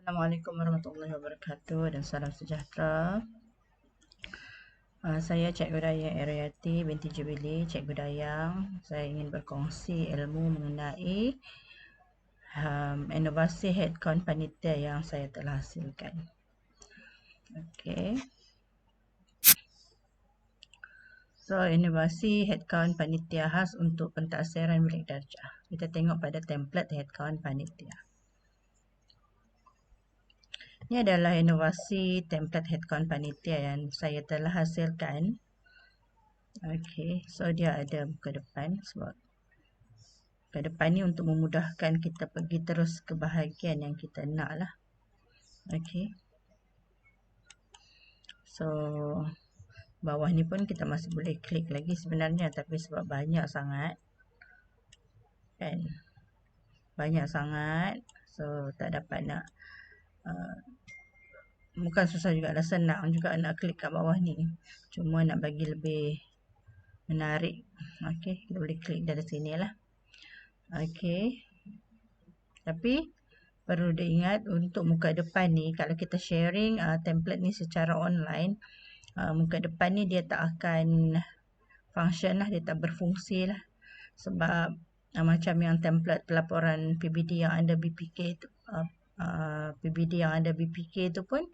Assalamualaikum warahmatullahi wabarakatuh dan salam sejahtera. Saya Cikgu Dayang Ariati binti Jubili, Cikgu Dayang. Saya ingin berkongsi ilmu mengenai inovasi headcount panitia yang saya telah hasilkan. Okey. So, inovasi headcount panitia khas untuk pentadsiran bilik darjah. Kita tengok pada template headcount panitia. Ini adalah inovasi template headcount panitia yang saya telah hasilkan. Okey, so dia ada muka depan sebab muka depan ni untuk memudahkan kita pergi terus ke bahagian yang kita nak lah. Okey. So, bawah ni pun kita masih boleh klik lagi sebenarnya, tapi sebab banyak sangat kan. Banyak sangat, so tak dapat nak bukan susah juga lah, senang juga nak klik kat bawah ni. Cuma nak bagi lebih menarik. Okey, kita boleh klik dari sini lah. Okey. Tapi perlu diingat untuk muka depan ni, kalau kita sharing template ni secara online, muka depan ni dia tak akan function lah, dia tak berfungsi lah. Sebab macam yang template pelaporan PBD yang ada BPK tu, PBD yang ada BPK tu pun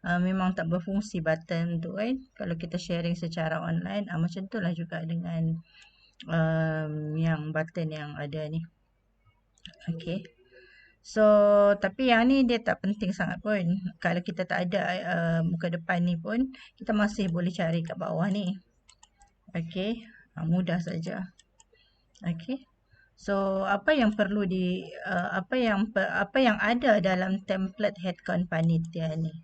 memang tak berfungsi button tu kan. Kalau kita sharing secara online, macam tu lah juga dengan yang button yang ada ni. Okey. So, tapi yang ni dia tak penting sangat pun. Kalau kita tak ada muka depan ni pun, kita masih boleh cari kat bawah ni. Okey. Mudah saja. Okey. So, apa yang perlu apa yang ada dalam template headcount panitia ni?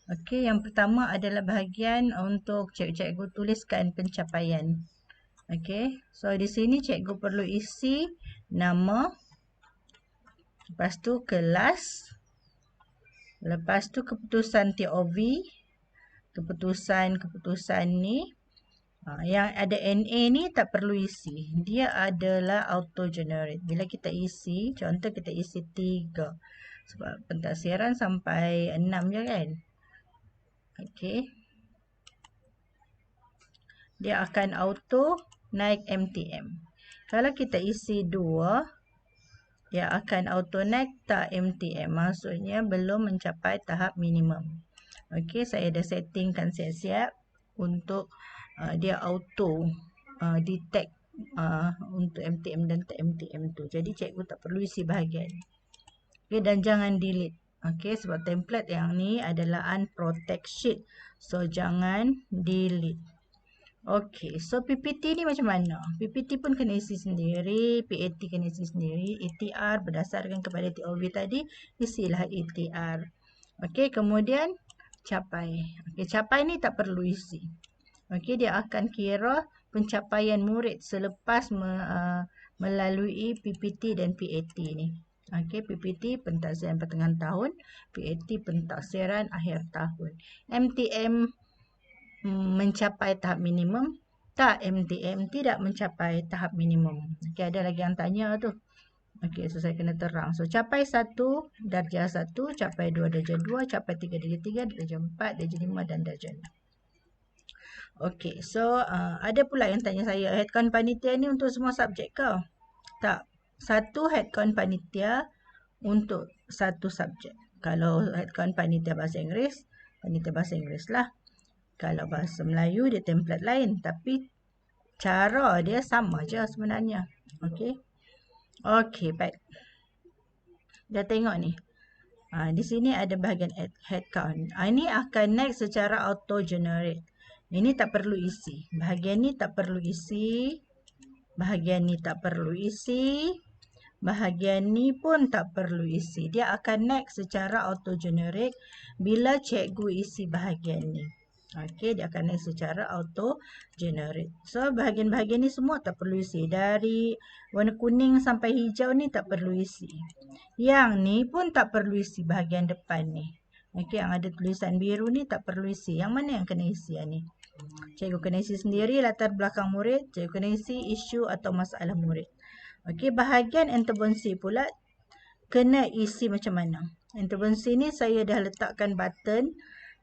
Okey, yang pertama adalah bahagian untuk cikgu tuliskan pencapaian. Okey. So, di sini cikgu perlu isi nama, lepas tu kelas, lepas tu keputusan TOV, keputusan ni. Yang ada NA ni tak perlu isi. Dia adalah auto generate. Bila kita isi, contoh kita isi 3. Sebab pentadsiran sampai 6 je kan. Okey. Dia akan auto naik MTM. Kalau kita isi 2, dia akan auto naik tak MTM. Maksudnya belum mencapai tahap minimum. Okey, saya dah settingkan siap-siap untuk dia auto detect untuk MTM dan tak MTM tu. Jadi cikgu tak perlu isi bahagian. Okey, dan jangan delete. Okey, sebab template yang ni adalah unprotect sheet. So jangan delete. Okey, so PPT ni macam mana? PPT pun kena isi sendiri, PAT kena isi sendiri, ATR berdasarkan kepada TOV tadi, isilah ATR. Okey, kemudian capai. Okey, capai ni tak perlu isi. Okey, dia akan kira pencapaian murid selepas melalui PPT dan PAT ni. Okey, PPT pentadsiran pertengahan tahun, PAT pentadsiran akhir tahun. MTM mencapai tahap minimum, tak MTM tidak mencapai tahap minimum. Okey, ada lagi yang tanya tu. Okey, so saya kena terang. So, capai 1, darjah 1, capai 2, darjah 2, capai 3, darjah 3, darjah 4, darjah 5 dan darjah 6. Okey, so ada pula yang tanya saya, headcount panitia ni untuk semua subjek ke? Tak. Satu headcount panitia untuk satu subjek. Kalau headcount panitia bahasa Inggeris, panitia bahasa Inggeris lah. Kalau bahasa Melayu, dia template lain. Tapi cara dia sama je sebenarnya. Okey. Okey, baik. Dah tengok ni. Di sini ada bahagian headcount. Ini akan naik secara auto generate. Ini tak perlu isi. Bahagian ni tak perlu isi. Bahagian ni tak perlu isi. Bahagian ni pun tak perlu isi. Dia akan naik secara auto generate bila cikgu isi bahagian ni. Okey, dia akan naik secara auto generate. So, bahagian-bahagian ni semua tak perlu isi. Dari warna kuning sampai hijau ni tak perlu isi. Yang ni pun tak perlu isi bahagian depan ni. Okey, yang ada tulisan biru ni tak perlu isi. Yang mana yang kena isi yang ni? Cikgu kena isi sendiri latar belakang murid. Cikgu kena isi isu atau masalah murid. Okey, bahagian intervensi pula kena isi macam mana? Intervensi ni saya dah letakkan button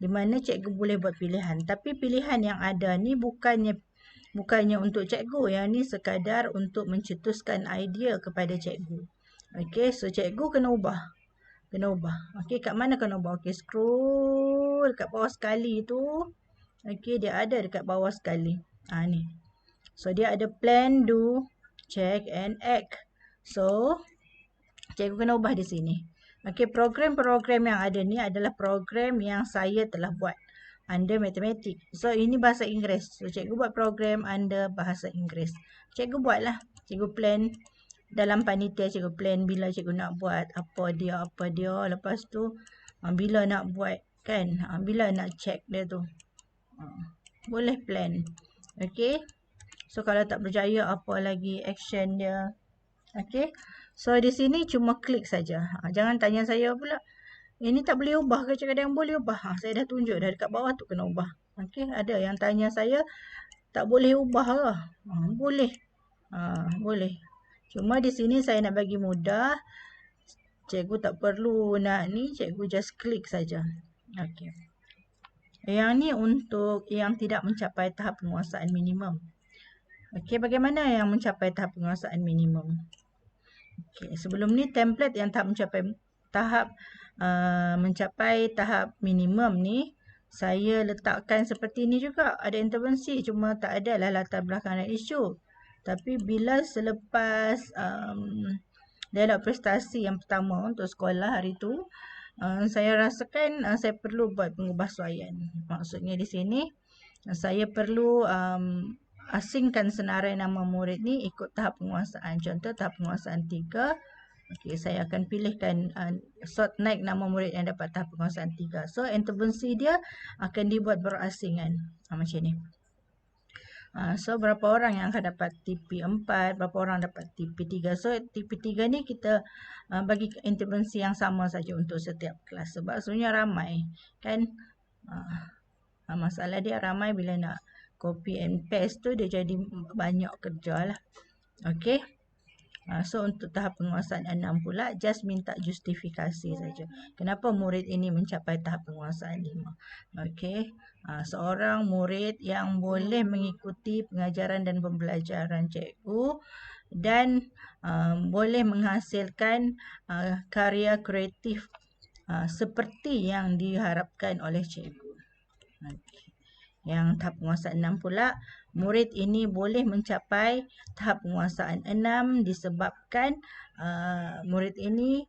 di mana cikgu boleh buat pilihan. Tapi pilihan yang ada ni bukannya untuk cikgu. Yang ni sekadar untuk mencetuskan idea kepada cikgu. Okey, so cikgu kena ubah. Okey, kat mana kena ubah? Okey, scroll dekat bawah sekali tu. Okey, dia ada dekat bawah sekali. Ni. So, dia ada plan, do, check and act. So, cikgu kena ubah di sini. Okey, program-program yang ada ni adalah program yang saya telah buat under matematik. So, ini bahasa Inggeris. So, cikgu buat program under bahasa Inggeris. Cikgu buatlah. Cikgu plan dalam panitia, cikgu plan bila cikgu nak buat, apa dia. Lepas tu, bila nak buat kan, bila nak check dia tu. Boleh plan. Okey. So, kalau tak berjaya, apa lagi action dia. Okey. So, di sini cuma klik saja. Jangan tanya saya pula, ini tak boleh ubah ke? Kadang-kadang boleh ubah. Saya dah tunjuk dah dekat bawah tu kena ubah. Okey. Ada yang tanya saya, tak boleh ubah ke? Boleh. Boleh. Cuma di sini saya nak bagi mudah. Cikgu tak perlu nak ni. Cikgu just klik saja. Okey. Yang ni untuk yang tidak mencapai tahap penguasaan minimum. Okey, bagaimana yang mencapai tahap penguasaan minimum? Okey, sebelum ni template yang mencapai tahap minimum ni saya letakkan seperti ni juga. Ada intervensi, cuma tak ada lah latar belakang dan isu. Tapi bila selepas dialog prestasi yang pertama untuk sekolah hari tu, saya rasakan saya perlu buat pengubahsuaian. Maksudnya di sini saya perlu asingkan senarai nama murid ni ikut tahap penguasaan. Contoh tahap penguasaan 3. Okey, saya akan pilihkan sort naik nama murid yang dapat tahap penguasaan 3. So, intervensi dia akan dibuat berasingan. Macam ni. So, berapa orang yang akan dapat TP4, berapa orang dapat TP3. So, TP3 ni kita bagi intervensi yang sama saja untuk setiap kelas. Sebab sebenarnya ramai. Kan? Masalah dia ramai bila nak copy and paste tu dia jadi banyak kerja lah. Okey. So, untuk tahap penguasaan 6 pula, just minta justifikasi saja. Kenapa murid ini mencapai tahap penguasaan 5? Okey. Seorang murid yang boleh mengikuti pengajaran dan pembelajaran cikgu dan boleh menghasilkan karya kreatif seperti yang diharapkan oleh cikgu. Okay. Yang tahap penguasaan 6 pula, murid ini boleh mencapai tahap penguasaan 6 disebabkan murid ini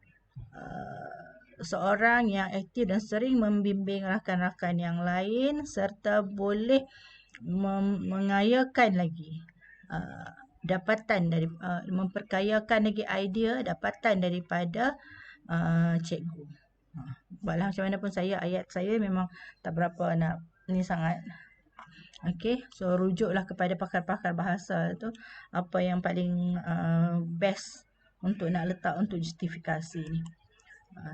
seorang yang aktif dan sering membimbing rakan-rakan yang lain serta boleh mengayakan lagi dapatan dari memperkayakan lagi idea dapatan daripada cikgu. Walau macam mana pun ayat saya memang tak berapa nak ni sangat. Okey, so rujuklah kepada pakar-pakar bahasa tu apa yang paling best untuk nak letak untuk justifikasi ni.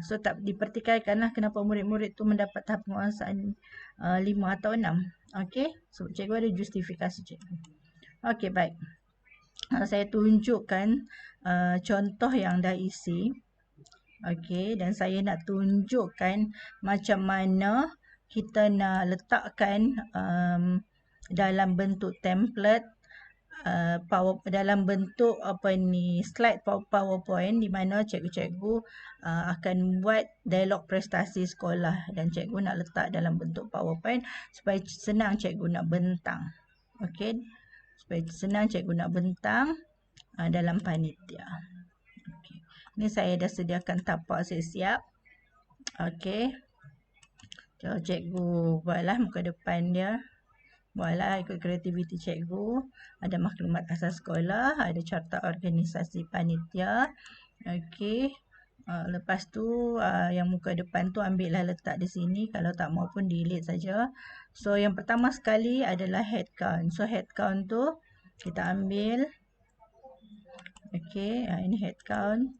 So tak dipertikaikanlah kenapa murid-murid tu mendapat tahap penguasaan 5 atau 6. Okey, so cikgu ada justifikasi cikgu. Okey, baik. Saya tunjukkan contoh yang dah isi. Okey, dan saya nak tunjukkan macam mana kita nak letakkan dalam bentuk template dalam bentuk slide PowerPoint di mana cikgu-cikgu akan buat dialog prestasi sekolah dan cikgu nak letak dalam bentuk PowerPoint supaya senang cikgu nak bentang. Okey, supaya senang cikgu nak bentang dalam panitia. Okey, ni saya dah sediakan tapak saya siap. Okey, so cikgu buatlah muka depan dia. Buatlah ikut kreativiti cikgu. Ada maklumat asas sekolah, ada carta organisasi panitia. Okey. Lepas tu yang muka depan tu ambillah letak di sini. Kalau tak mau pun delete saja. So yang pertama sekali adalah head count. So head count tu kita ambil. Okey, ini head count.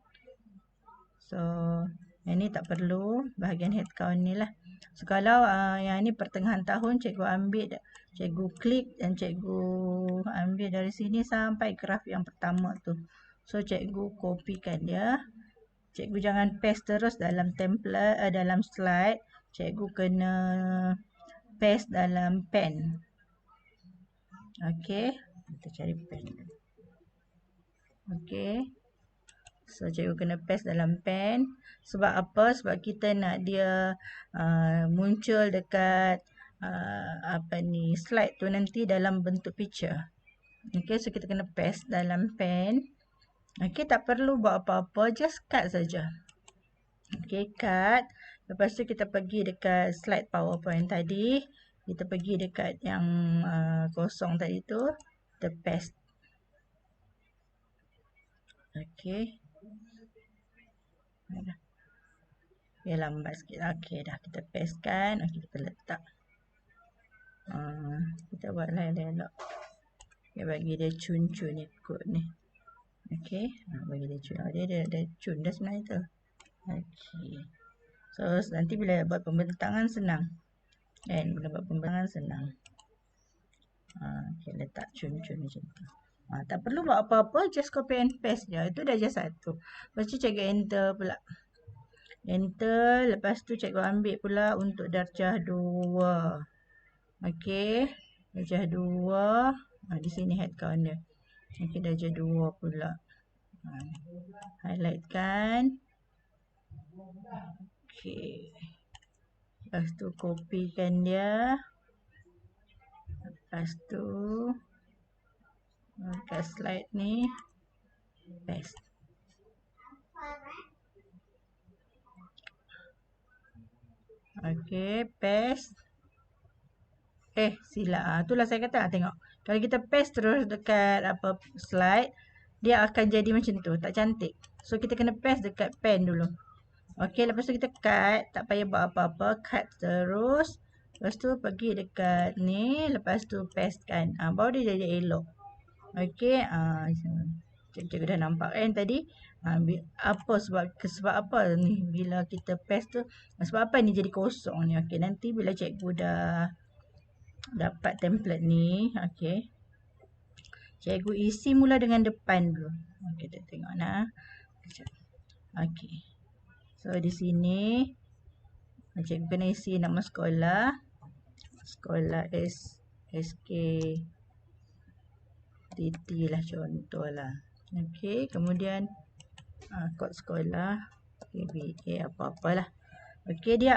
So yang ni tak perlu bahagian head count ni lah. So kalau yang ni pertengahan tahun cikgu ambil, cikgu klik dan cikgu ambil dari sini sampai graf yang pertama tu. So cikgu kopikan dia. Cikgu jangan paste terus dalam template, dalam slide. Cikgu kena paste dalam pen. Okey, kita cari pen. Okey. So, cikgu kena paste dalam pen. Sebab apa? Sebab kita nak dia muncul dekat slide tu nanti dalam bentuk picture. Okey, so kita kena paste dalam pen. Okey, tak perlu buat apa-apa, just cut saja. Okey, cut. Lepas tu kita pergi dekat slide PowerPoint tadi. Kita pergi dekat yang kosong tadi tu. Kita paste. Okey. Dia lambat sikit. Okey, dah kita paste kan. Okey, kita letak. Kita buat elok-elok. Kita bagi dia cun-cun ikut ni. Okey, bagi dia cun. Dia cun dah sebenarnya tu. Okey. So, nanti bila buat pembentangan senang. Kan? Bila buat pembentangan senang. Okey, letak cun-cun macam tu. Tak perlu buat apa-apa, just copy and paste je. Itu dah je satu. Lepas tu cikgu enter pula. Enter, lepas tu cikgu ambil pula untuk darjah 2. Okey, darjah 2. Di sini head count dia. Okey, darjah 2 pula. Highlight kan. Okey. Lepas tu kopikan dia. Lepas tu kat slide ni paste. Okey, paste. Silap. Itulah saya kata, tengok. Kalau kita paste terus dekat slide, dia akan jadi macam tu, tak cantik. So kita kena paste dekat pen dulu. Okey, lepas tu kita cut, tak payah buat apa-apa, cut terus. Lepas tu pergi dekat ni, lepas tu paste kan. Baru dia jadi elok. Okey, cikgu dah nampak kan tadi. Sebab apa ni bila kita paste tu, sebab apa ni jadi kosong ni. Okey, nanti bila cikgu dah dapat template ni, okey, cikgu isi mula dengan depan dulu. Okey, kita tengok nah. Okey, so di sini cikgu kena isi nama sekolah. Sekolah SKTT lah contohlah. Okey, kemudian kod sekolah KBA apa-apalah. Okey, dia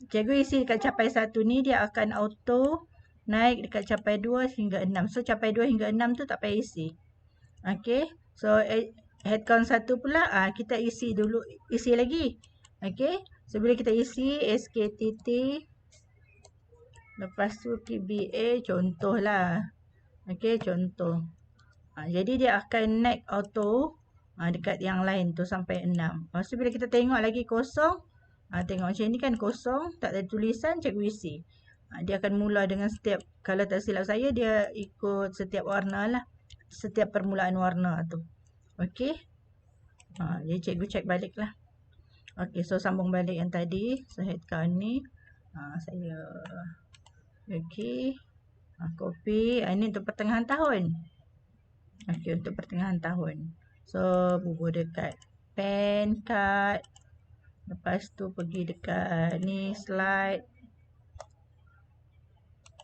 cikgu isi dekat capai 1 ni, dia akan auto naik dekat capai 2 hingga 6. So capai 2 hingga 6 tu tak payah isi. Okey, so head count 1 pula kita isi dulu, isi lagi. Okey, so bila kita isi SKTT, lepas tu KBA contohlah. Okey, contoh. Jadi dia akan naik auto dekat yang lain tu sampai 6. Lepas tu bila kita tengok lagi kosong, tengok macam ni kan kosong, tak ada tulisan, cikgu isi. Dia akan mula dengan setiap, kalau tak silap saya, dia ikut setiap warna lah. Setiap permulaan warna tu. Okey. Jadi cikgu cek balik lah. Okey, so sambung balik yang tadi. So head count ni. Saya okey. Copy. Ini untuk pertengahan tahun. Okey, untuk pertengahan tahun. So, bubuh dekat pen, cut. Lepas tu pergi dekat ni slide.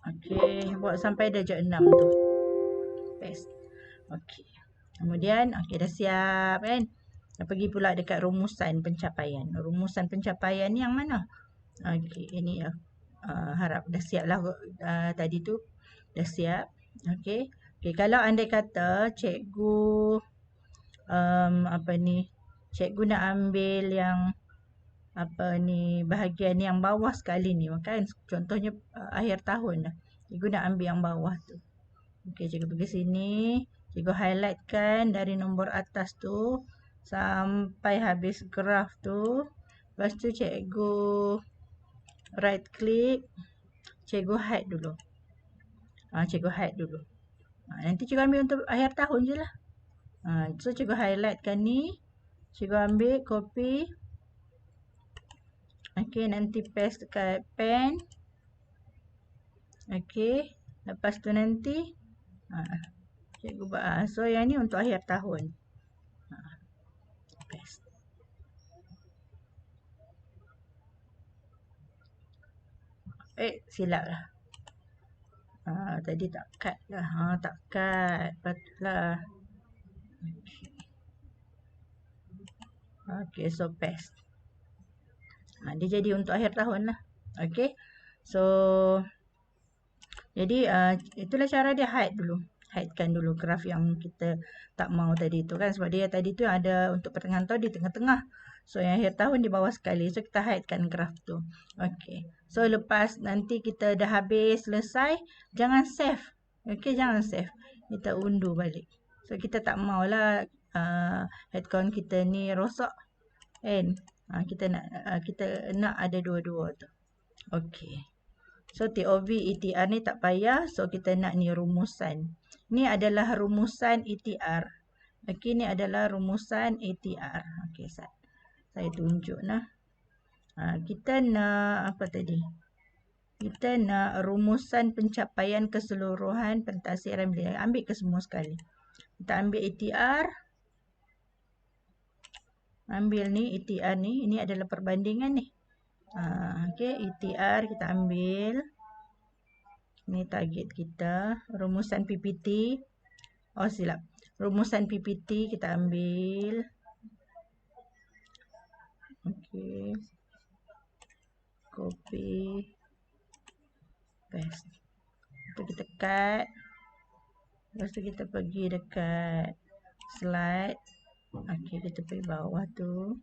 Okey, buat sampai darjah 6 tu. Paste. Okey. Kemudian, dah siap kan. Pergi pula dekat rumusan pencapaian. Rumusan pencapaian ni yang mana? Okey, ini harap dah siap lah tadi tu. Dah siap. Okey. Okey, kalau andai kata cikgu cikgu nak ambil yang bahagian yang bawah sekali ni kan, contohnya akhir tahun lah, cikgu nak ambil yang bawah tu. Okey, cikgu pergi sini, cikgu highlight kan dari nombor atas tu sampai habis graf tu. Lepas tu cikgu right click, cikgu hide dulu. Cikgu hide dulu. Nanti cikgu ambil untuk akhir tahun je lah. So cikgu highlight kan ni, cikgu ambil copy. Okey, nanti paste dekat pen. Okey, lepas tu nanti cikgu buat. So yang ni untuk akhir tahun. Paste. silap lah. Tadi tak cut lah. Tak cut. Patutlah. Okay, so paste. Dia jadi untuk akhir tahun lah. Okay. So, jadi itulah cara dia hide dulu. Hidekan dulu graf yang kita tak mau tadi tu kan. Sebab dia tadi tu ada untuk pertengahan tahun di tengah-tengah. So, yang akhir tahun di bawah sekali. So, kita hidekan graf tu. Okay. So, lepas nanti kita dah habis, selesai. Jangan save. Okay, jangan save. Kita unduh balik. So, kita tak maulah head count kita ni rosak. Kan? Kita nak ada dua-dua tu. Okay. So, TOV ETR ni tak payah. So, kita nak ni rumusan. Ni adalah rumusan ETR. Okey, ni adalah rumusan ETR. Okey, saya tunjuk lah. Kita nak apa tadi? Kita nak rumusan pencapaian keseluruhan pentadbiran bilangan. Ambil ke semua sekali. Kita ambil ETR. Ambil ni ETR ni. Ini adalah perbandingan ni. Okey, ETR kita ambil. Ini target kita. Rumusan PPT. Oh, silap. Rumusan PPT kita ambil. Okey. Copy. Paste. Lepas kita cut. Lepas tu kita pergi dekat slide. Okey, kita pergi bawah tu.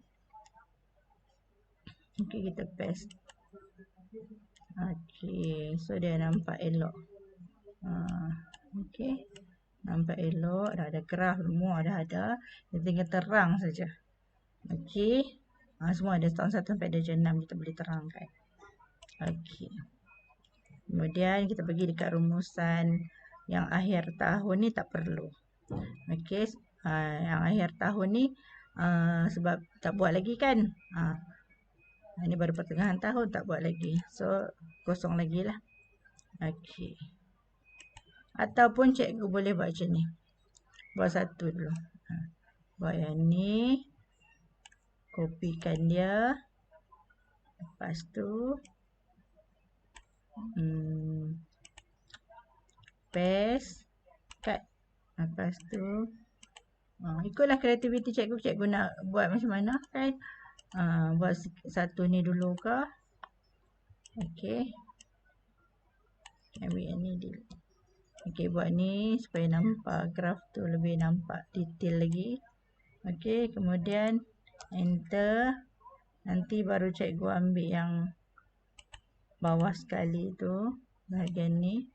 Okey, kita paste. Okey, so dia nampak elok. Okey. Nampak elok, dah ada graf semua dah ada. Dia tinggal terang saja. Okey. Semua ada tahun 1 sampai darjah 6 kita boleh terangkan. Okey. Kemudian kita pergi dekat rumusan yang akhir tahun ni tak perlu. Okey. Yang akhir tahun ni sebab tak buat lagi kan. Ini baru pertengahan tahun tak buat lagi. So kosong lagi lah. Okey. Ataupun cikgu boleh buat macam ni. Buat satu dulu. Buat yang ni. Kopikan dia. Lepas tu. Paste. Cut. Lepas tu. Ikutlah kreativiti cikgu. Cikgu nak buat macam mana kan. Buat satu ni dulu ke. Okey. Ambil yang ni dulu. Okey, buat ni supaya nampak graf tu lebih nampak detail lagi. Okey, kemudian enter. Nanti baru cikgu ambil yang bawah sekali tu. Bahagian ni.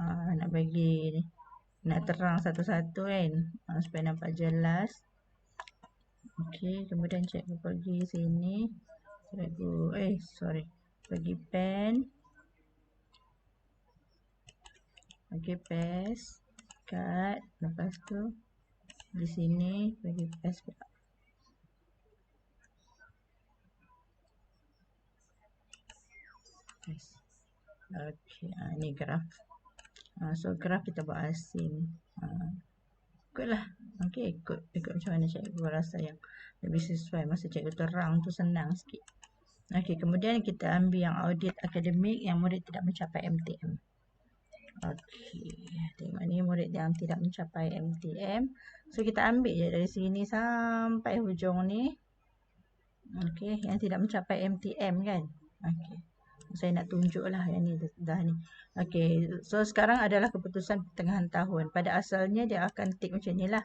Nak bagi ni. Nak terang satu-satu kan. Supaya nampak jelas. Okey, kemudian cikgu pergi sini. Cikgu, pergi pen. Okey, paste. Cut. Lepas tu di sini bagi paste pula. Paste. Okey, ni graf. So graf kita buat asing. Ikutlah. Okey, ikut macam mana cikgu rasa yang lebih sesuai. Masa cikgu terang tu senang sikit. Okey, kemudian kita ambil yang audit akademik yang murid tidak mencapai MTM. Okey, tengok ni murid yang tidak mencapai MTM. So, kita ambil je dari sini sampai hujung ni. Okey, yang tidak mencapai MTM kan. Okey, saya nak tunjuk lah yang ni dah ni. Okey, so sekarang adalah keputusan pertengahan tahun. Pada asalnya dia akan tick macam ni lah.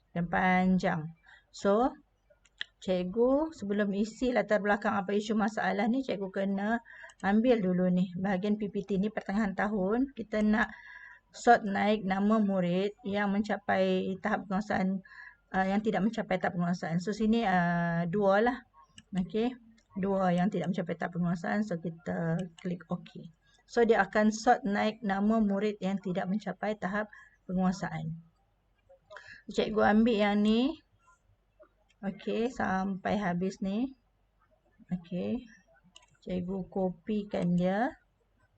Dan panjang. So, cikgu sebelum isi latar belakang apa isu masalah ni, cikgu kena ambil dulu ni. Bahagian PPT ni pertengahan tahun. Kita nak sort naik nama murid yang mencapai tahap penguasaan, yang tidak mencapai tahap penguasaan. So, sini dua lah. Okey. Dua yang tidak mencapai tahap penguasaan. So, kita klik OK. So, dia akan sort naik nama murid yang tidak mencapai tahap penguasaan. Cikgu ambil yang ni. Okey, sampai habis ni. Okey. Cikgu kopikan dia.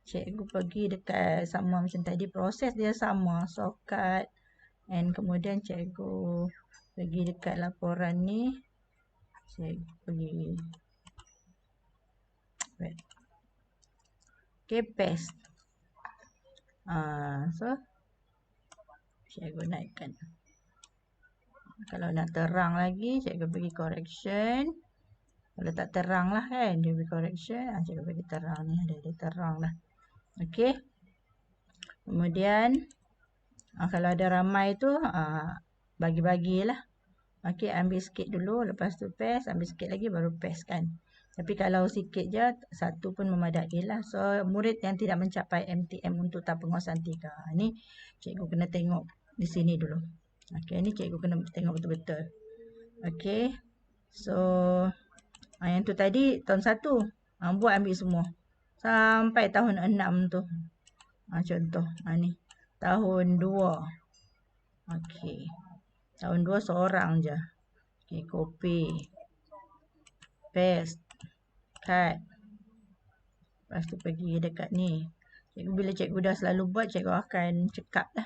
Cikgu pergi dekat sama macam tadi. Proses dia sama. So, cut. And kemudian cikgu pergi dekat laporan ni. Cikgu pergi. Okay, paste. So, cikgu naikkan. Kalau nak terang lagi, cikgu bagi correction. Kalau tak terang lah kan, dia bagi correction. Cikgu bagi terang ni, dia terang lah. Okay. Kemudian, kalau ada ramai tu, bagi-bagilah. Okay, ambil sikit dulu, lepas tu paste, ambil sikit lagi baru paste kan. Tapi kalau sikit je, satu pun memadai lah. So, murid yang tidak mencapai MTM untuk tahap penguasaan 3. Ni cikgu kena tengok di sini dulu. Okay, ni cikgu kena tengok betul-betul. Okay, so yang tu tadi tahun 1. Buat ambil semua. Sampai tahun 6 tu. Contoh, ni. Tahun 2. Okay. Tahun 2 seorang je. Okay, copy. Paste. Cut. Lepas tu pergi dekat ni. Cikgu bila cikgu dah selalu buat, cikgu akan cekap dah.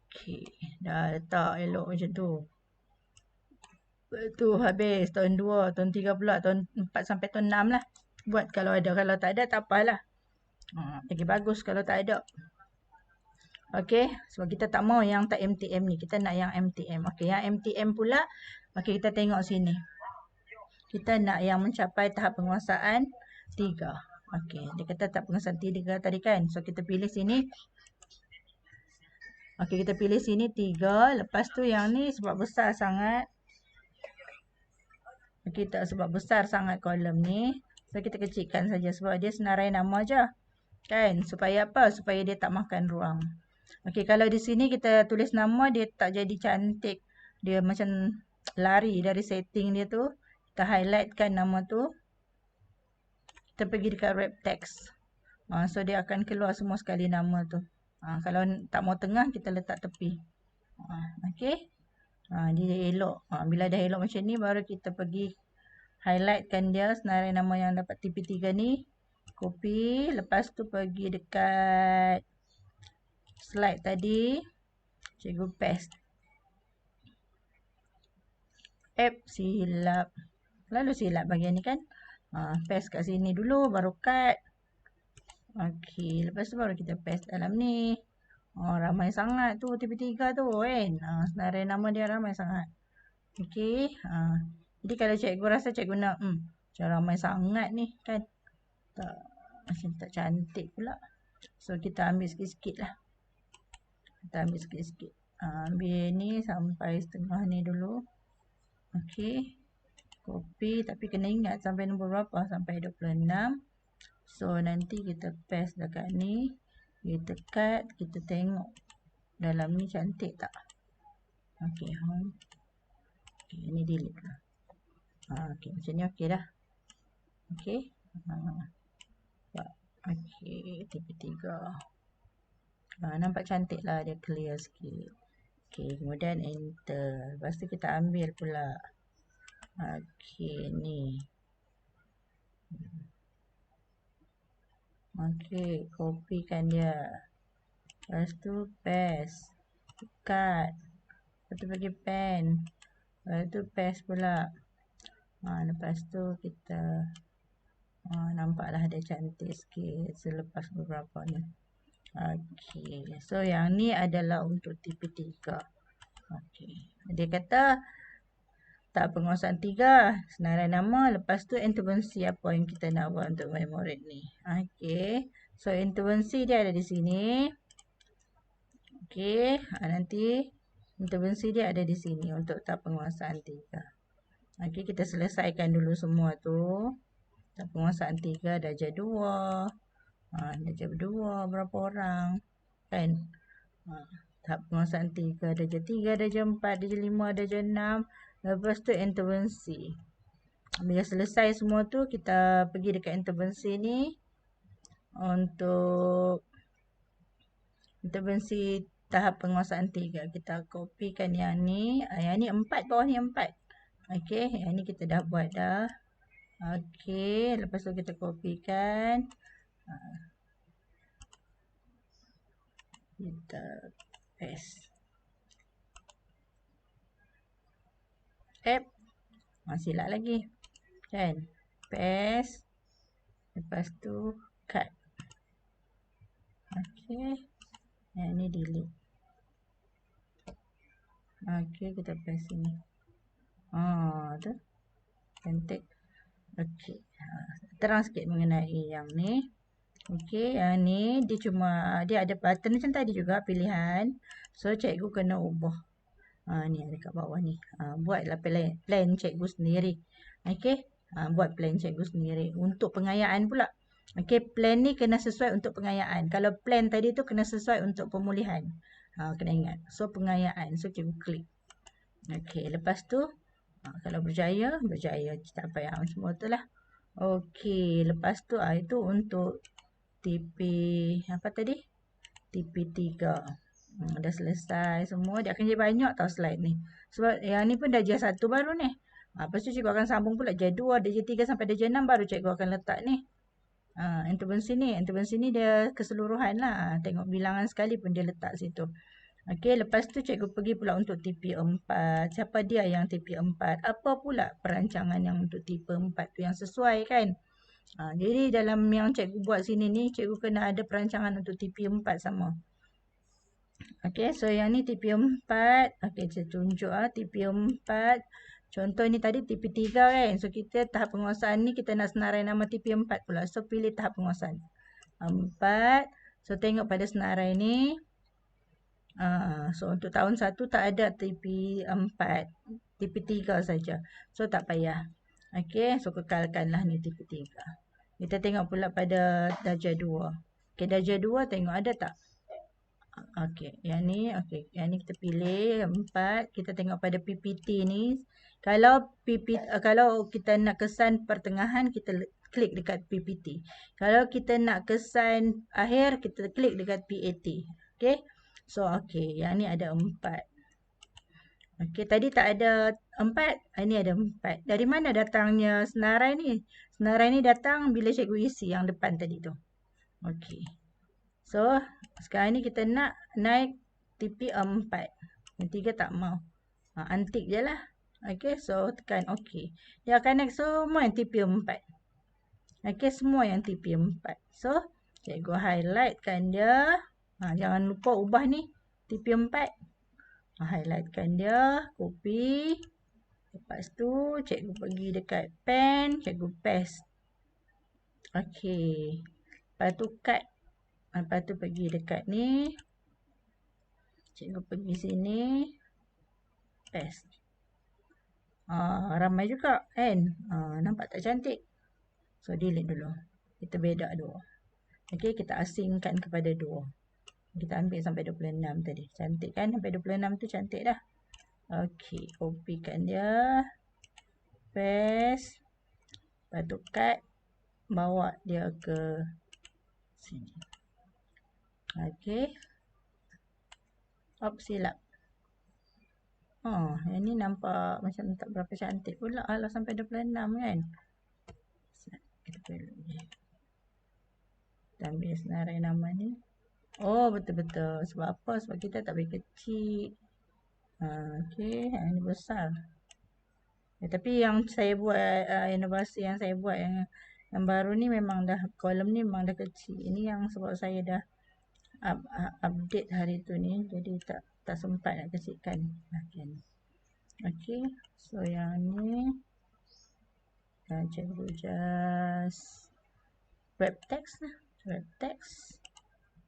Okay. Dah letak elok macam tu. Lepas tu habis. Tahun 2, tahun 3 pula. Tahun 4 sampai tahun 6 lah. Buat kalau ada. Kalau tak ada, tak apalah. Lagi bagus kalau tak ada. Okay. Sebab kita tak mau yang tak MTM ni. Kita nak yang MTM. Okay. Yang MTM pula. Okay, kita tengok sini. Kita nak yang mencapai tahap penguasaan 3. Okay. Dia kata tahap penguasaan 3 tadi kan. So, kita pilih sini. Okay, kita pilih sini 3. Lepas tu yang ni sebab besar sangat. Okay, tak sebab besar sangat kolom ni. So, kita kecilkan saja sebab dia senarai nama je. Kan? Supaya apa? Supaya dia tak makan ruang. Okay, kalau di sini kita tulis nama, dia tak jadi cantik. Dia macam lari dari setting dia tu. Kita highlightkan nama tu. Kita pergi dekat wrap text. So, dia akan keluar semua sekali nama tu. Kalau tak mau tengah, kita letak tepi. Okay. Dia elok. Bila dah elok macam ni, baru kita pergi highlightkan dia senarai nama yang dapat TP3 ni. Copy. Lepas tu pergi dekat slide tadi. Cikgu paste. Silap. Lalu silap bagian ni kan. Paste kat sini dulu, baru cut. Okay, lepas tu baru kita paste dalam ni. Ramai sangat tu TP3 tu kan. Senarai nama dia ramai sangat. Okay. Jadi kalau cikgu rasa cikgu nak, macam ramai sangat ni kan. Tak, macam tak cantik pula. So, kita ambil sikit-sikit lah. Kita ambil sikit-sikit. Ambil ni sampai setengah ni dulu. Okay. Copy. Tapi kena ingat sampai nombor berapa? Sampai 26. So, nanti kita paste dekat ni. Kita cut. Kita tengok dalam ni cantik tak? Okay. Okay. Ini delete lah. Okay. Macam ni okay dah. Okay. Okay. TP3. Nampak cantik lah. Dia clear sikit. Okay. Kemudian enter. Lepas tu kita ambil pula. Okay. Ni. Okay. Copykan dia. Lepas tu paste. Cut. Lepas tu bagi pen. Lepas tu paste pula. Lepas tu kita nampaklah dia cantik sikit selepas beberapa ni. Okay. So, yang ni adalah untuk TP3. Okay. Dia kata tahap penguasaan 3. Senarai nama. Lepas tu intervensi apa yang kita nak buat untuk murid ni. Okay. So, intervensi dia ada di sini. Okay. Nanti intervensi dia ada di sini untuk tahap penguasaan 3. Okay. Kita selesaikan dulu semua tu. Tahap penguasaan 3 darjah 2. Darjah 2 berapa orang. Kan. Tahap penguasaan 3 darjah 3, darjah 4, darjah 5, darjah 6. Lepas tu intervensi. Bila selesai semua tu, kita pergi dekat intervensi ni. Untuk intervensi tahap penguasaan 3. Kita kopikan yang ni. Yang ni 4, bawah ni 4. Okay. Yang ni kita dah buat dah. Okay. Lepas tu kita kopikan. Kita paste. Silap lagi. Kan? Paste. Lepas tu cut. Okey. Yang ni delete. Okey, kita press sini. Tu. Cantik. Okey. Terang sikit mengenai yang ni. Okey, yang ni dia ada button macam tadi juga pilihan. So cikgu kena ubah. Ni ada kat bawah ni. Buatlah plan cikgu sendiri. Okey. Buat plan cikgu sendiri untuk pengayaan pula. Okey, plan ni kena sesuai untuk pengayaan. Kalau plan tadi tu kena sesuai untuk pemulihan. Kena ingat. So pengayaan. So cikgu klik. Okey, lepas tu kalau berjaya, tak payah semua tu lah. Okey, lepas tu itu untuk TP apa tadi? TP3. Dah selesai semua. Dia akan jadi banyak tau slide ni. Sebab yang ni pun darjah 1 baru ni. Lepas tu cikgu akan sambung pula darjah 2, darjah 3 sampai darjah 6 baru cikgu akan letak ni. Intervensi ni dia keseluruhan lah. Tengok bilangan sekali pun dia letak situ. Okey, lepas tu cikgu pergi pula untuk TP4. Siapa dia yang TP4? Apa pula perancangan yang untuk TP4 tu yang sesuai kan? Jadi dalam yang cikgu buat sini ni, cikgu kena ada perancangan untuk TP4 sama. Okey, so yang ni TP4. Okey, saya tunjuk TP4. Contoh ni tadi TP3 kan. So kita tahap penguasaan ni kita nak senarai nama TP4 pula. So pilih tahap penguasaan 4. So tengok pada senarai ni. So untuk tahun 1 tak ada TP4. TP3 saja. So tak payah. Okey, so kekalkanlah ni TP3. Kita tengok pula pada darjah 2. Okey, darjah 2 tengok ada tak? Okey, yang ni yang ni kita pilih 4. Kita tengok pada PPT ni. Kalau kita nak kesan pertengahan, kita klik dekat PPT. Kalau kita nak kesan akhir, kita klik dekat PAT. Okey. So yang ni ada 4. Okey, tadi tak ada 4, ini ada 4. Dari mana datangnya senarai ni? Senarai ni datang bila cikgu isi yang depan tadi tu. Okey. So, sekarang ni kita nak naik TP4. Yang 3 tak mau. Antik je lah. Okey, so tekan OK. Dia akan naik semua yang TP4. Okey, semua yang TP4. So, cikgu highlightkan dia. Jangan lupa ubah ni TP4. Highlightkan dia, copy. Lepas tu, cikgu pergi dekat pen, cikgu paste. Okey. Lepas tu cut. Lepas tu pergi dekat ni. Cikgu pergi sini. Paste. Ramai juga kan. Nampak tak cantik? So, delete dulu. Kita bedak 2. Okey, kita asingkan kepada 2. Kita ambil sampai 26 tadi. Cantik kan? Sampai 26 tu cantik dah. Okey, copykan dia. Paste. Lepas tu cut. Bawa dia ke sini. Okey. Silap. Yang ni nampak macam tak berapa cantik pula. Alah sampai 26 kan. Kita perlu ni. Kita ambil senarai nama ni. Betul-betul. Sebab apa? Sebab kita tak boleh kecil. Okey, yang ni besar. Tapi yang saya buat, inovasi yang saya buat yang baru ni memang dah, kolom ni memang dah kecil. Ini yang sebab saya dah update hari tu ni. Jadi tak sempat nak kecilkan. Okey, so yang ni cikgu just wrap text lah. Wrap text.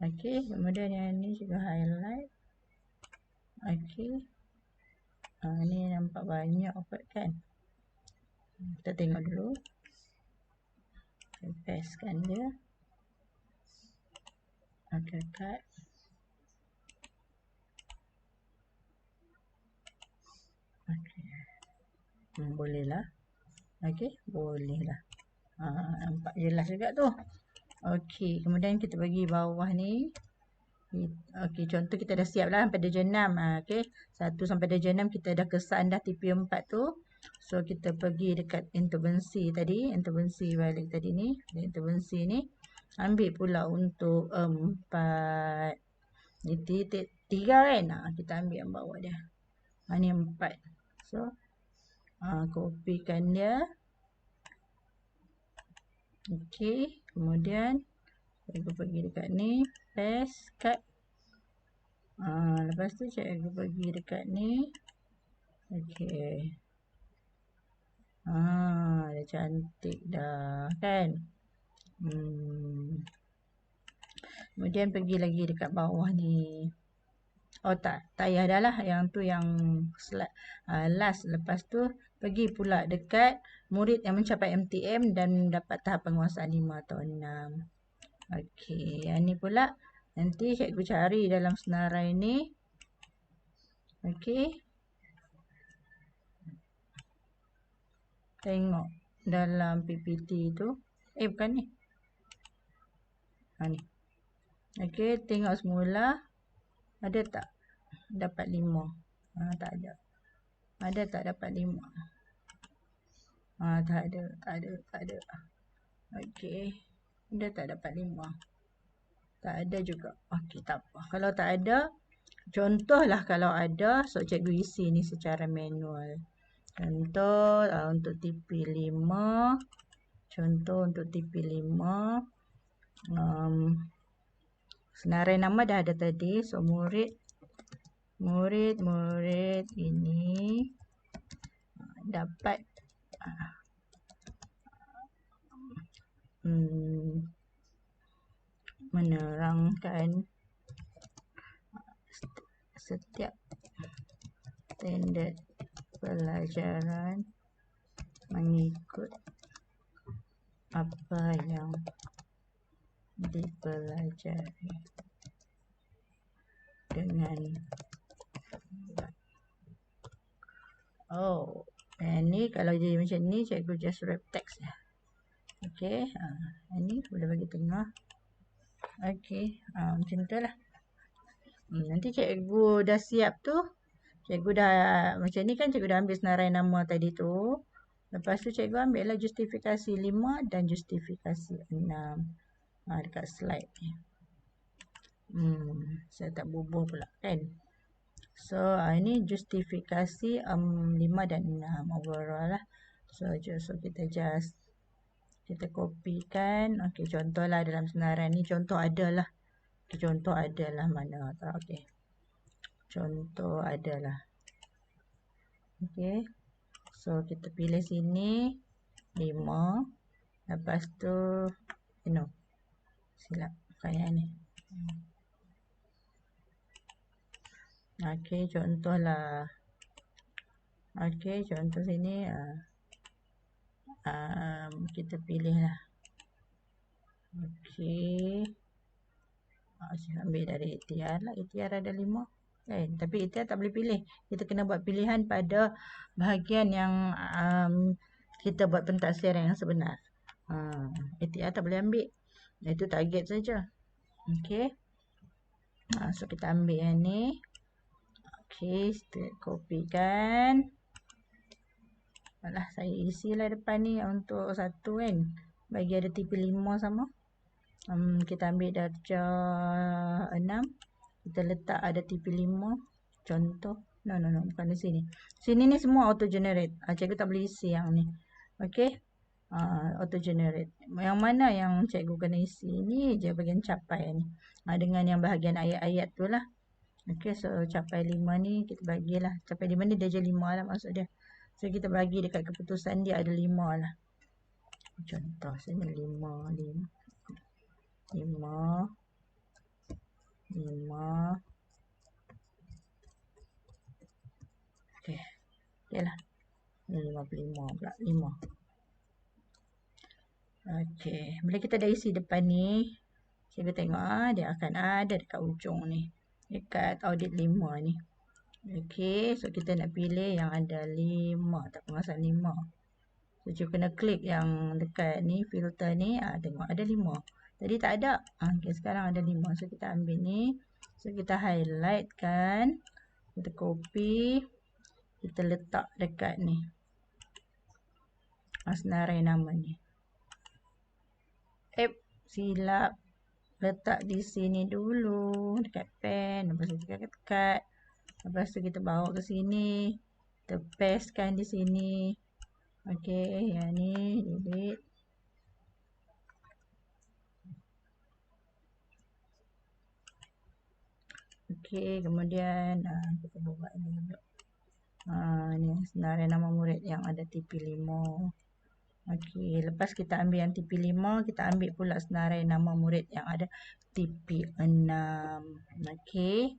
Okey, kemudian yang ni juga highlight. Okey. Ni nampak banyak kot kan. Kita tengok dulu. Pastekan dia. Okey, cut. Okey. Boleh lah. Okey, boleh lah. Nampak jelas juga tu. Okey, kemudian kita bagi bawah ni. Okey, contoh kita dah siap lah sampai darjah 6. Okey, 1 sampai darjah 6 kita dah kesan dah TP4 tu. So, kita pergi dekat intervensi tadi. Intervensi balik tadi ni. Intervensi ni. Ambil pula untuk 4. Ni titik 3 kan. Kita ambil yang bawah dia. Ni 4. So, copykan dia. Okey, kemudian Cikgu pergi dekat ni, paste kat. Lepas tu cikgu pergi dekat ni. Okey. Dah cantik dah kan. Kemudian pergi lagi dekat bawah ni. Oh tak payah dah lah. Yang tu yang slide, last. Lepas tu pergi pula dekat murid yang mencapai MTM dan dapat tahap penguasaan 5 atau 6. Okey, yang ni pula nanti cikgu cari dalam senarai ni. Okey. Tengok dalam PPT tu. Bukan ni. Ni. Okey, tengok semula. Ada tak dapat 5? Tak ada. Ada tak dapat 5? Tak ada. Okey. Ada tak dapat 5? Tak ada juga. Okey, tak apa. Kalau tak ada, contohlah kalau ada, so cikgu isi ni secara manual. Contoh untuk TP5. Contoh untuk TP5. Senarai nama dah ada tadi. So murid ini dapat menerangkan setiap standard pelajaran mengikut apa yang dipelajari dengan ni kalau jadi macam ni cikgu just wrap text ya. Okey, ni boleh bagi tengah. Okey, macam tu lah. Nanti cikgu dah siap tu, cikgu dah macam ni kan, cikgu dah ambil senarai nama tadi tu. Lepas tu cikgu ambil lah justifikasi 5 dan justifikasi 6 dekat slide ni. Saya tak bubuh pula kan. So ini justifikasi 5 dan 6 overall lah. So kita kopikan. Okey, contohlah dalam senarai ni contoh adalah. Contoh adalah mana tak? Okey. Contoh adalah. Okey. So kita pilih sini 5. Lepas tu silap kayak ni. Okey, contohlah. Okey, contoh sini kita pilih lah. Okey. Saya ambil dari ITR lah. ITR ada 5 kan. Tapi ITR tak boleh pilih. Kita kena buat pilihan pada bahagian yang kita buat pentaksiran yang sebenar. ITR tak boleh ambil. Itu target saja. Okey. So kita ambil yang ni. Okey, kita kopikan. Saya isilah depan ni untuk satu kan. Bagi ada TP5 sama. Kita ambil darjah 6. Kita letak ada TP5. Contoh. No, bukan di sini. Sini ni semua auto generate. Cikgu tak boleh isi yang ni. Okey. Auto generate. Yang mana yang cikgu kena isi? Ni je bahagian capai ni. Dengan yang bahagian ayat-ayat tu lah. Okey, so capai 5 ni kita bagilah. Capai 5 ni darjah 5 lah maksud dia. So kita bagi dekat keputusan dia ada 5 lah. Contoh sini 5. Okey. Okeylah. Ni 55 pula. 5. Okey. Bila kita dah isi depan ni, kita tengok dia akan ada dekat ujung ni. Dekat audit 5 ni. Okey. So kita nak pilih yang ada 5. Tak penguasaan 5. So cikgu kena klik yang dekat ni, filter ni. Tengok ada 5. Tadi tak ada. Okay, sekarang ada 5. So kita ambil ni. So kita highlight kan. Kita copy. Kita letak dekat ni. Senarai nama ni. Silap. Letak di sini dulu. Dekat pen. Lepas tu kita cut. Lepas tu kita bawa ke sini. Kita paste kan di sini. Okey, yang ni delete. Okey, kemudian kita buat ni pula. Ni senarai nama murid yang ada TP5. Okey, lepas kita ambil yang TP5, kita ambil pula senarai nama murid yang ada TP6. Okey.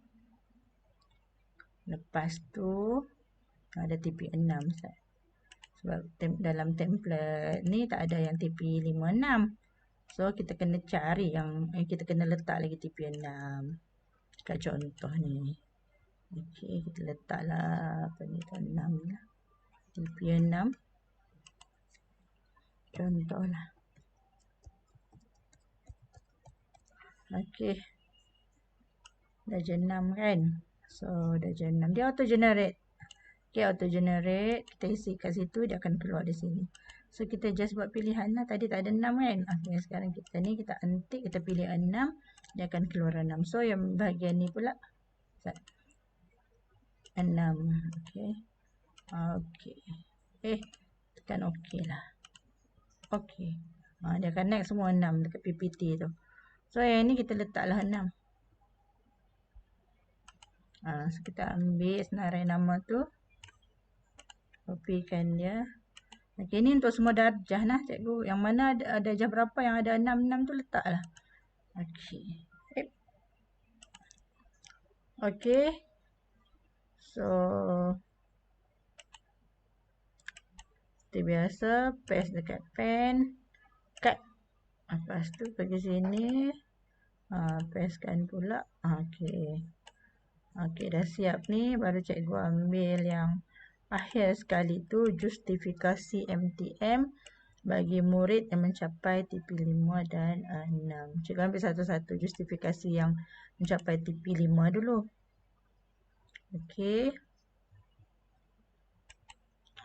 Lepas tu ada TP6 sebab dalam template ni tak ada yang TP56. So kita kena cari yang kita kena letak lagi TP6 kat contoh ni. Okey, kita letaklah apa ni 6 lah. TP6 contohlah. Okey. Darjah 6 kan. So darjah 6 dia auto generate. Okey, auto generate. Kita isi kat situ dia akan keluar di sini. So kita just buat pilihan lah. Tadi tak ada 6 kan. Okey, sekarang kita ni kita antik, kita pilih 6, dia akan keluar 6. So yang bahagian ni pula 6. Okey. Okey. Tekan okey lah. Okey. Dia akan naik semua 6 dekat PPT tu. So yang ni kita letaklah 6. So kita ambil senarai nama tu. Kopikan dia. Okey, ni untuk semua darjah lah cikgu. Yang mana ada darjah berapa yang ada 6 tu letaklah. Okey. Okey. So seperti biasa, paste dekat pen, cut. Lepas tu pergi sini, pastekan pula. Okey. Okey, dah siap ni. Baru cikgu ambil yang akhir sekali tu, justifikasi MTM bagi murid yang mencapai TP5 dan 6. Cikgu ambil satu-satu justifikasi yang mencapai TP5 dulu. Okey.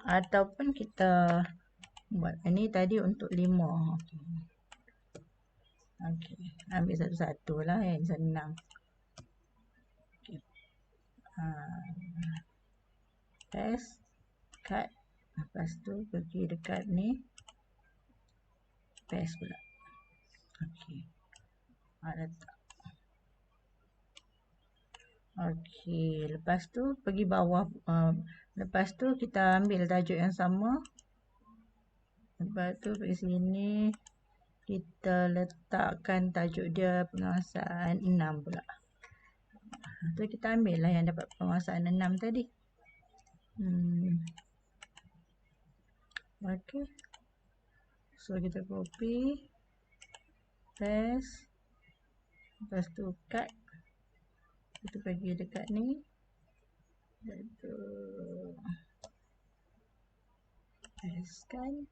Ataupun kita buat ini tadi untuk 5. Okey. Ambil satu-satu lah yang senang. Okey. Paste. Cut. Lepas tu pergi dekat ni. Paste pula. Okey. Letak. Okey. Lepas tu pergi bawah. Lepas tu kita ambil tajuk yang sama. Lepas tu pergi sini. Kita letakkan tajuk dia penguasaan 6 pula. Tu kita ambil lah yang dapat penguasaan 6 tadi. Okey. So kita copy. Paste. Lepas tu cut. Kita pergi dekat ni. Itu. Pastekan.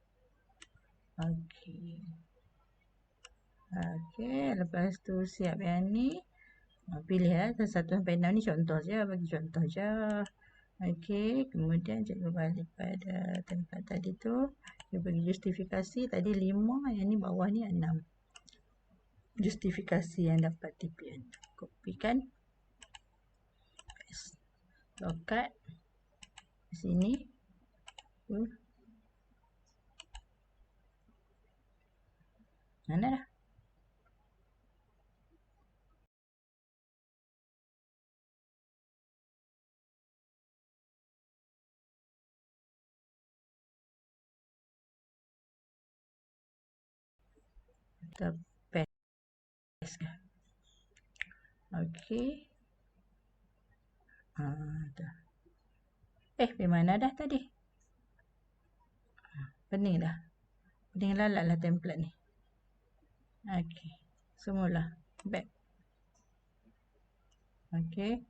Okey. Okey. Lepas tu siap yang ni. Pilih lah. 1 sampai 6 ni contoh je. Bagi contoh je. Okey. Kemudian cikgu balik pada tempat tadi tu. Kita pergi justifikasi. Tadi 5. Yang ni bawah ni 6. Justifikasi yang dapat TPN. Kopikan. Cut. Sini. Mana dah? Kita paste. Okey. Dah. Di mana dah tadi? Pening dah. Pening lalat lah template ni. Okey. Semula. Back. Okey.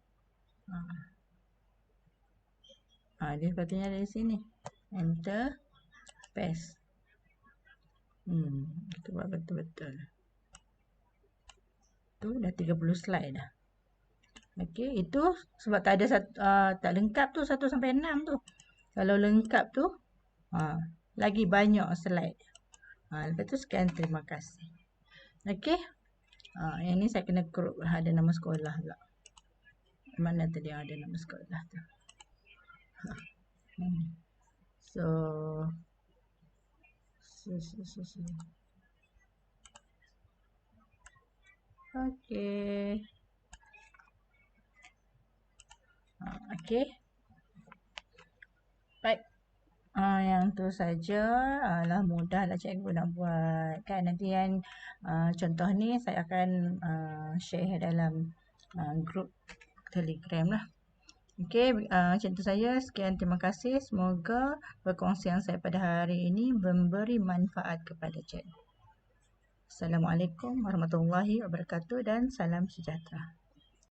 Dia sepatutnya dari sini. Enter. Paste. Kita buat betul-betul. Tu dah 30 slide dah. Okey, itu sebab tak ada tak lengkap tu 1 sampai 6 tu. Kalau lengkap tu lagi banyak slide. Lepas tu sekian, terima kasih. Okey. Yang ni saya kena crop ada nama sekolah pula. Mana tadi yang ada nama sekolah tu? So. Okey. Okey. Baik. Yang tu saja. Lah mudahlah cikgu nak buat. Kan nanti kan contoh ni saya akan share dalam grup Telegram lah. Okey, macam tu saja. Sekian, terima kasih. Semoga perkongsian saya pada hari ini memberi manfaat kepada cikgu. Assalamualaikum warahmatullahi wabarakatuh dan salam sejahtera.